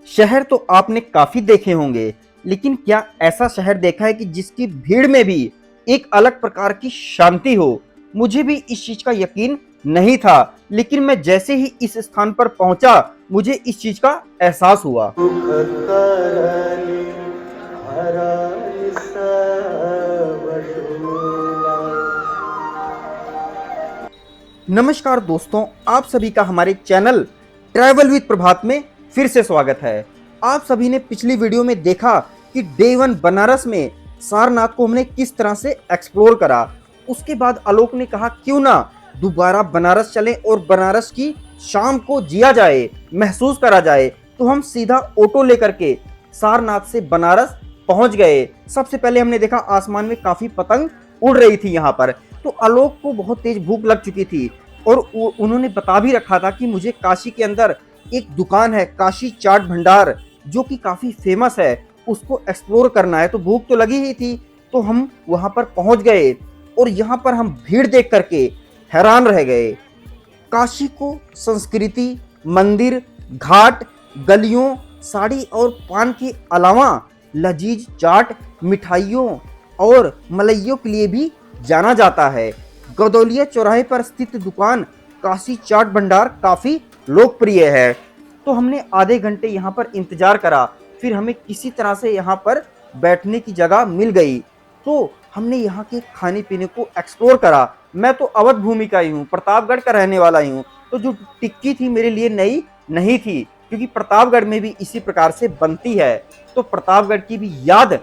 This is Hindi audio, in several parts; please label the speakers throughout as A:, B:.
A: शहर तो आपने काफी देखे होंगे, लेकिन क्या ऐसा शहर देखा है कि जिसकी भीड़ में भी एक अलग प्रकार की शांति हो? मुझे भी इस चीज का यकीन नहीं था, लेकिन मैं जैसे ही इस स्थान पर पहुंचा, मुझे इस चीज का एहसास हुआ। नमस्कार दोस्तों, आप सभी का हमारे चैनल ट्रैवल विद प्रभात में फिर से स्वागत है। आप सभी ने पिछली वीडियो में देखा कि डे 1 बनारस में सारनाथ को हमने किस तरह से एक्सप्लोर करा। उसके बाद आलोक ने कहा क्यों ना दोबारा बनारस चलें और बनारस की शाम को जिया जाए, महसूस करा जाए। तो हम सीधा ऑटो लेकर के सारनाथ से बनारस पहुंच गए। सबसे पहले हमने देखा आसमान में काफी पतंग उड़ रही थी यहाँ पर। तो आलोक को बहुत तेज भूख लग चुकी थी और उन्होंने बता भी रखा था कि मुझे काशी के अंदर एक दुकान है, काशी चाट भंडार, जो कि काफी फेमस है, उसको एक्सप्लोर करना है। तो भूख तो लगी ही थी, तो हम वहां पर पहुंच गए और यहाँ पर हम भीड़ देख करके हैरान रह गए। काशी को संस्कृति, मंदिर, घाट, गलियों, साड़ी और पान के अलावा लजीज चाट, मिठाइयों और मलइयों के लिए भी जाना जाता है। गदौलिया चौराहे पर स्थित दुकान काशी चाट भंडार काफी लोकप्रिय है। तो हमने आधे घंटे यहाँ पर इंतजार करा, फिर हमें किसी तरह से यहाँ पर बैठने की जगह मिल गई। तो हमने यहाँ के खाने पीने को एक्सप्लोर करा। मैं तो अवध भूमि का ही हूँ, प्रतापगढ़ का रहने वाला ही हूँ, तो जो टिक्की थी मेरे लिए नई नहीं थी, क्योंकि प्रतापगढ़ में भी इसी प्रकार से बनती है। तो प्रतापगढ़ की भी याद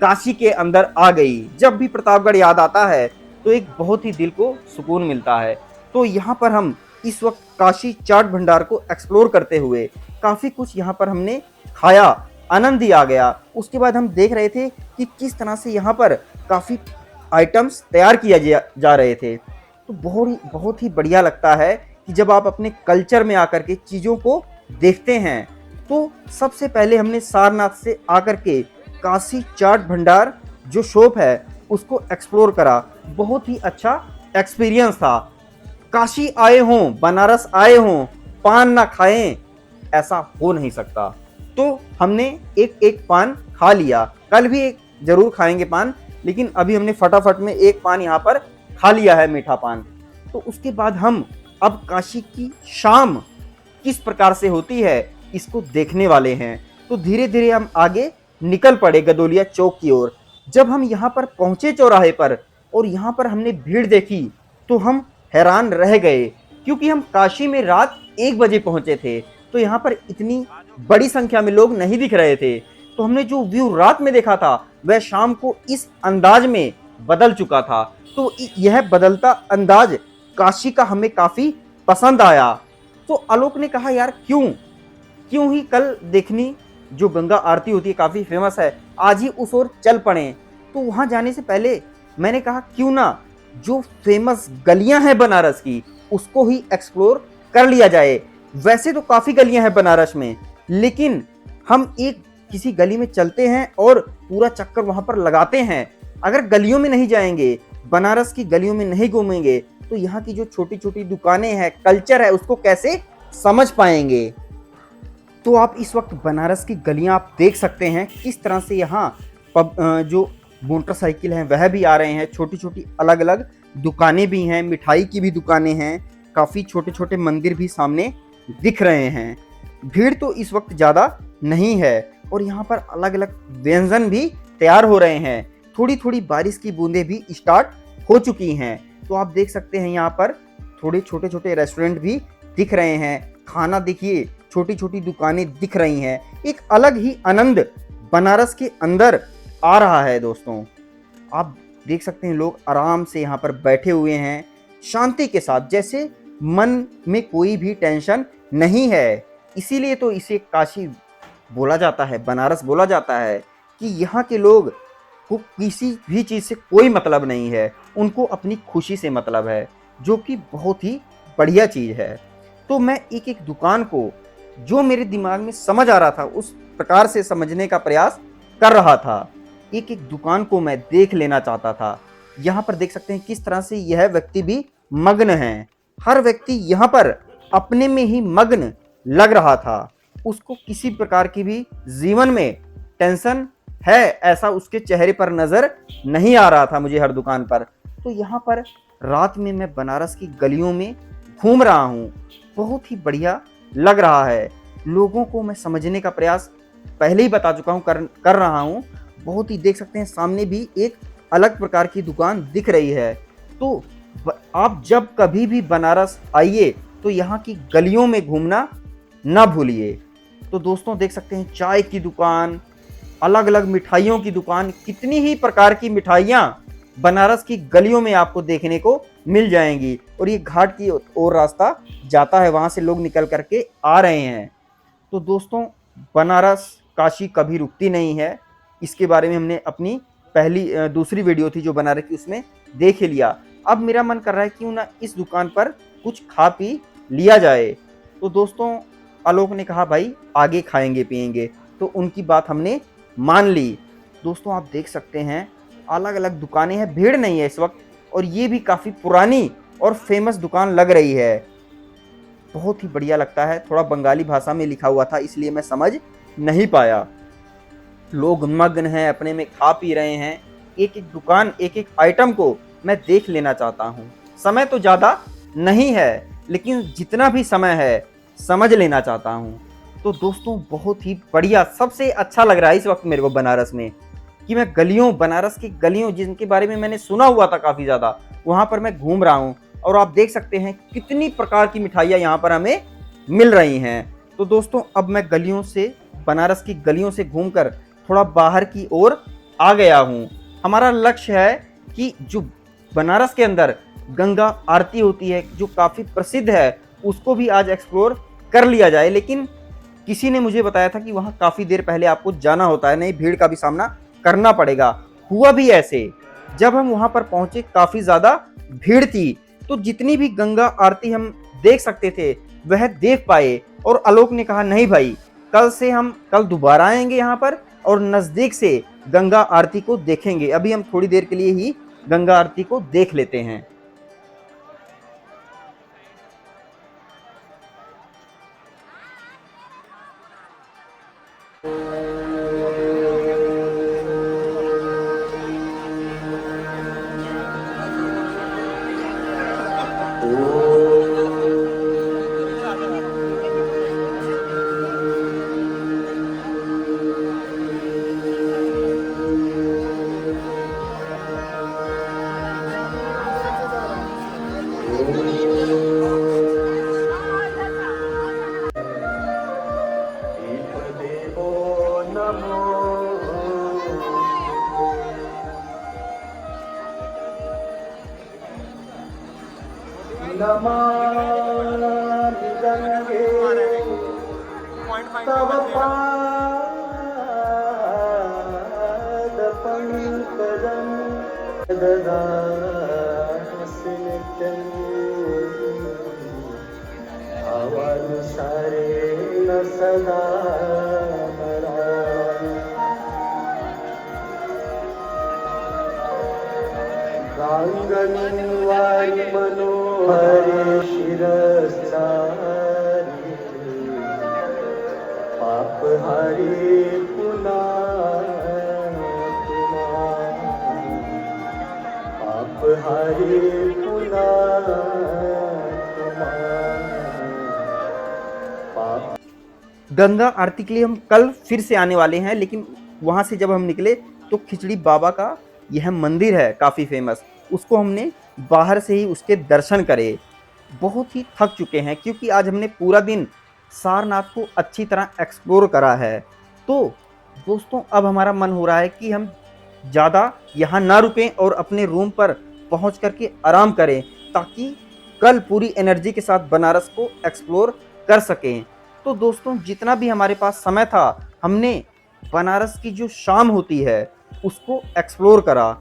A: काशी के अंदर आ गई। जब भी प्रतापगढ़ याद आता है तो एक बहुत ही दिल को सुकून मिलता है। तो यहाँ पर हम इस वक्त काशी चाट भंडार को एक्सप्लोर करते हुए काफी कुछ यहाँ पर हमने खाया, आनंद ही आ गया। उसके बाद हम देख रहे थे कि किस तरह से यहाँ पर काफी आइटम्स तैयार किया जा रहे थे। तो बहुत ही बढ़िया लगता है कि जब आप अपने कल्चर में आकर के चीजों को देखते हैं। तो सबसे पहले हमने सारनाथ से आकर के काशी चाट भंडार जो शॉप है उसको एक्सप्लोर करा। बहुत ही अच्छा एक्सपीरियंस था। काशी आए हों, बनारस आए हों, पान ना खाएं, ऐसा हो नहीं सकता। तो हमने एक एक पान खा लिया। कल भी एक जरूर खाएंगे पान, लेकिन अभी हमने फटाफट में एक पान यहाँ पर खा लिया है, मीठा पान। तो उसके बाद हम अब काशी की शाम किस प्रकार से होती है इसको देखने वाले हैं। तो धीरे धीरे हम आगे निकल पड़े गदौलिया चौक की ओर। जब हम यहाँ पर पहुंचे चौराहे पर और यहाँ पर हमने भीड़ देखी तो हम हैरान रह गए, क्योंकि हम काशी में रात 1 बजे पहुंचे थे। तो यहाँ पर इतनी बड़ी संख्या में लोग नहीं दिख रहे थे। तो हमने जो व्यू रात में देखा था वह शाम को इस अंदाज में बदल चुका था। तो यह बदलता अंदाज काशी का हमें काफी पसंद आया। तो आलोक ने कहा यार क्यों ही कल देखनी जो गंगा आरती होती है, काफी फेमस है, आज ही उस ओर चल पड़े। तो वहां जाने से पहले मैंने कहा क्यों ना जो फेमस गलियां हैं बनारस की उसको ही एक्सप्लोर कर लिया जाए। वैसे तो काफी गलियां हैं बनारस में, लेकिन हम एक किसी गली में चलते हैं और पूरा चक्कर वहां पर लगाते हैं। अगर गलियों में नहीं जाएंगे, बनारस की गलियों में नहीं घूमेंगे, तो यहाँ की जो छोटी छोटी दुकानें हैं, कल्चर है, उसको कैसे समझ पाएंगे। तो आप इस वक्त बनारस की गलियां आप देख सकते हैं किस तरह से यहाँ जो मोटरसाइकिल हैं वह भी आ रहे हैं। छोटी छोटी अलग अलग दुकानें भी हैं, मिठाई की भी दुकानें हैं, काफ़ी छोटे छोटे मंदिर भी सामने दिख रहे हैं। भीड़ तो इस वक्त ज़्यादा नहीं है और यहाँ पर अलग अलग व्यंजन भी तैयार हो रहे हैं। थोड़ी थोड़ी बारिश की बूंदें भी स्टार्ट हो चुकी हैं। तो आप देख सकते हैं यहाँ पर थोड़े छोटे छोटे रेस्टोरेंट भी दिख रहे हैं। खाना देखिए, छोटी छोटी दुकानें दिख रही हैं। एक अलग ही आनंद बनारस के अंदर आ रहा है दोस्तों। आप देख सकते हैं लोग आराम से यहाँ पर बैठे हुए हैं, शांति के साथ, जैसे मन में कोई भी टेंशन नहीं है। इसीलिए तो इसे काशी बोला जाता है, बनारस बोला जाता है, कि यहाँ के लोग को किसी भी चीज़ से कोई मतलब नहीं है, उनको अपनी खुशी से मतलब है, जो कि बहुत ही बढ़िया चीज़ है। तो मैं एक एक दुकान को जो मेरे दिमाग में समझ आ रहा था उस प्रकार से समझने का प्रयास कर रहा था। एक एक दुकान को मैं देख लेना चाहता था। यहाँ पर देख सकते हैं किस तरह से यह व्यक्ति भी मग्न है। हर व्यक्ति यहाँ पर अपने में ही मग्न लग रहा था। उसको किसी प्रकार की भी जीवन में टेंशन है ऐसा उसके चेहरे पर नजर नहीं आ रहा था मुझे हर दुकान पर। तो यहाँ पर रात में मैं बनारस की गलियों में घूम रहा हूँ, बहुत ही बढ़िया लग रहा है। लोगों को मैं समझने का प्रयास पहले ही बता चुका हूँ, कर रहा हूँ। बहुत ही देख सकते हैं सामने भी एक अलग प्रकार की दुकान दिख रही है। तो आप जब कभी भी बनारस आइए तो यहाँ की गलियों में घूमना ना भूलिए। तो दोस्तों देख सकते हैं चाय की दुकान, अलग अलग मिठाइयों की दुकान, कितनी ही प्रकार की मिठाइयाँ बनारस की गलियों में आपको देखने को मिल जाएंगी। और ये घाट की ओर रास्ता जाता है, वहां से लोग निकल करके आ रहे हैं। तो दोस्तों बनारस काशी कभी रुकती नहीं है, इसके बारे में हमने अपनी दूसरी वीडियो थी जो बनारस की, उसमें देख ही लिया। अब मेरा मन कर रहा है क्यों ना इस दुकान पर कुछ खा पी लिया जाए। तो दोस्तों आलोक ने कहा भाई आगे खाएंगे पिएंगे, तो उनकी बात हमने मान ली। दोस्तों आप देख सकते हैं अलग अलग दुकानें हैं, भीड़ नहीं है इस वक्त, और ये भी काफ़ी पुरानी और फेमस दुकान लग रही है। बहुत ही बढ़िया लगता है। थोड़ा बंगाली भाषा में लिखा हुआ था इसलिए मैं समझ नहीं पाया। लोग मग्न हैं, अपने में खा पी रहे हैं। एक एक दुकान, एक एक आइटम को मैं देख लेना चाहता हूँ। समय तो ज़्यादा नहीं है, लेकिन जितना भी समय है समझ लेना चाहता हूँ। तो दोस्तों बहुत ही बढ़िया, सबसे अच्छा लग रहा है इस वक्त मेरे को बनारस में कि मैं गलियों, बनारस की गलियों जिनके बारे में मैंने सुना हुआ था काफ़ी ज़्यादा, वहाँ पर मैं घूम रहा हूँ। और आप देख सकते हैं कितनी प्रकार की मिठाइयाँ यहाँ पर हमें मिल रही हैं। तो दोस्तों अब मैं गलियों से, बनारस की गलियों से घूमकर थोड़ा बाहर की ओर आ गया हूँ। हमारा लक्ष्य है कि जो बनारस के अंदर गंगा आरती होती है जो काफ़ी प्रसिद्ध है, उसको भी आज एक्सप्लोर कर लिया जाए। लेकिन किसी ने मुझे बताया था कि वहाँ काफ़ी देर पहले आपको जाना होता है, नहीं भीड़ का भी सामना करना पड़ेगा। हुआ भी ऐसे, जब हम वहाँ पर पहुँचे काफ़ी ज़्यादा भीड़ थी, तो जितनी भी गंगा आरती हम देख सकते थे वह देख पाए। और आलोक ने कहा नहीं भाई, कल दोबारा आएंगे यहाँ पर और नज़दीक से गंगा आरती को देखेंगे। अभी हम थोड़ी देर के लिए ही गंगा आरती को देख लेते हैं। नमामि गंगे तव पादपङ्कजं ददासि नित्यं भावानुसारेण सदा गाङ्गनिवारि मनोहरे शिरसारि पापहारी पापहारी गंगा आरती के लिए हम कल फिर से आने वाले हैं। लेकिन वहां से जब हम निकले तो खिचड़ी बाबा का यह मंदिर है काफ़ी फेमस, उसको हमने बाहर से ही उसके दर्शन करे। बहुत ही थक चुके हैं क्योंकि आज हमने पूरा दिन सारनाथ को अच्छी तरह एक्सप्लोर करा है। तो दोस्तों अब हमारा मन हो रहा है कि हम ज़्यादा यहाँ ना रुकें और अपने रूम पर पहुँच करके आराम करें, ताकि कल पूरी एनर्जी के साथ बनारस को एक्सप्लोर कर सकें। तो दोस्तों जितना भी हमारे पास समय था हमने बनारस की जो शाम होती है उसको एक्सप्लोर करा।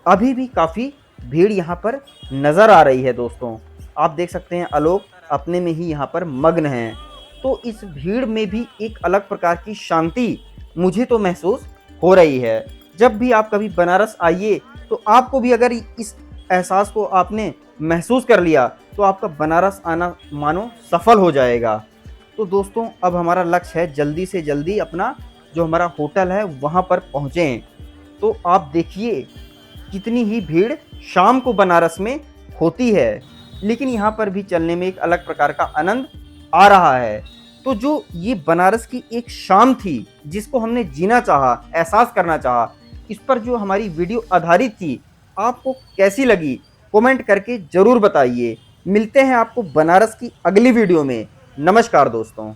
A: अभी भी काफ़ी भीड़ यहाँ पर नज़र आ रही है। दोस्तों आप देख सकते हैं आलोक अपने में ही यहाँ पर मग्न हैं। तो इस भीड़ में भी एक अलग प्रकार की शांति मुझे तो महसूस हो रही है। जब भी आप कभी बनारस आइए तो आपको भी अगर इस एहसास को आपने महसूस कर लिया तो आपका बनारस आना मानो सफल हो जाएगा। तो दोस्तों अब हमारा लक्ष्य है जल्दी से जल्दी अपना जो हमारा होटल है वहाँ पर पहुँचें। तो आप देखिए कितनी ही भीड़ शाम को बनारस में होती है, लेकिन यहाँ पर भी चलने में एक अलग प्रकार का आनंद आ रहा है। तो जो ये बनारस की एक शाम थी, जिसको हमने जीना चाहा, एहसास करना चाहा, इस पर जो हमारी वीडियो आधारित थी, आपको कैसी लगी? कमेंट करके ज़रूर बताइए। मिलते हैं आपको बनारस की अगली वीडियो में। नमस्कार दोस्तों।